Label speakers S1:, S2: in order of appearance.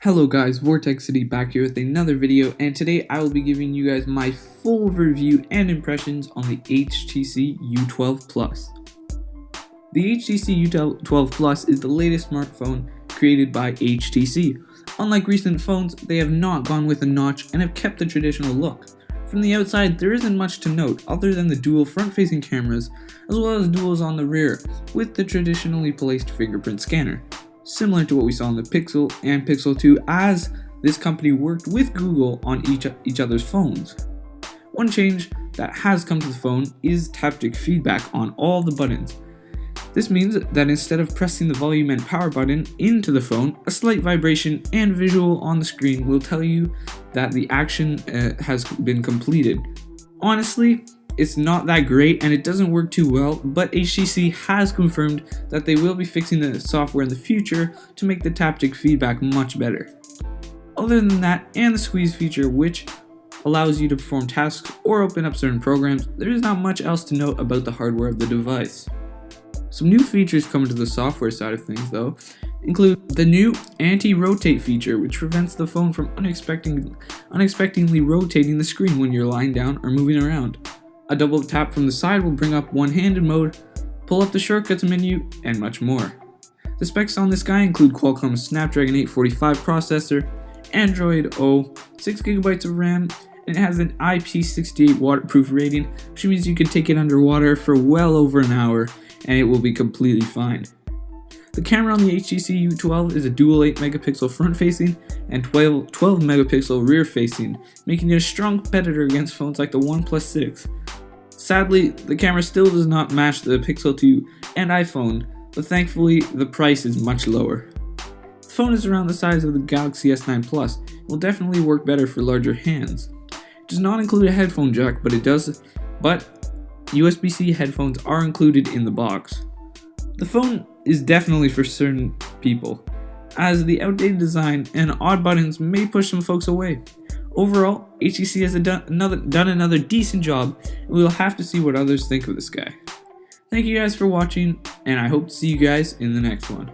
S1: Hello guys, Vortex City back here with another video, and today I will be giving you guys my full review and impressions on the HTC U12 Plus. The HTC U12 Plus is the latest smartphone created by HTC. Unlike recent phones, they have not gone with a notch and have kept the traditional look. From the outside, there isn't much to note other than the dual front-facing cameras, as well as duals on the rear, with the traditionally placed fingerprint scanner. Similar to what we saw in the Pixel and Pixel 2, as this company worked with Google on each other's phones. One change that has come to the phone is haptic feedback on all the buttons. This means that instead of pressing the volume and power button into the phone, a slight vibration and visual on the screen will tell you that the action has been completed. Honestly, it's not that great and it doesn't work too well, but HTC has confirmed that they will be fixing the software in the future to make the haptic feedback much better. Other than that, and the squeeze feature, which allows you to perform tasks or open up certain programs, there is not much else to note about the hardware of the device. Some new features coming to the software side of things though include the new anti-rotate feature, which prevents the phone from unexpectedly rotating the screen when you're lying down or moving around. A double tap from the side will bring up one-handed mode, pull up the shortcuts menu, and much more. The specs on this guy include Qualcomm's Snapdragon 845 processor, Android O, 6GB of RAM, and it has an IP68 waterproof rating, which means you can take it underwater for well over an hour and it will be completely fine. The camera on the HTC U12 is a dual 8MP front-facing and 12MP rear-facing, making it a strong competitor against phones like the OnePlus 6. Sadly, the camera still does not match the Pixel 2 and iPhone, but thankfully the price is much lower. The phone is around the size of the Galaxy S9 Plus and will definitely work better for larger hands. It does not include a headphone jack, but USB-C headphones are included in the box. The phone is definitely for certain people, as the outdated design and odd buttons may push some folks away. Overall, HTC has done another decent job, and we'll have to see what others think of this guy. Thank you guys for watching, and I hope to see you guys in the next one.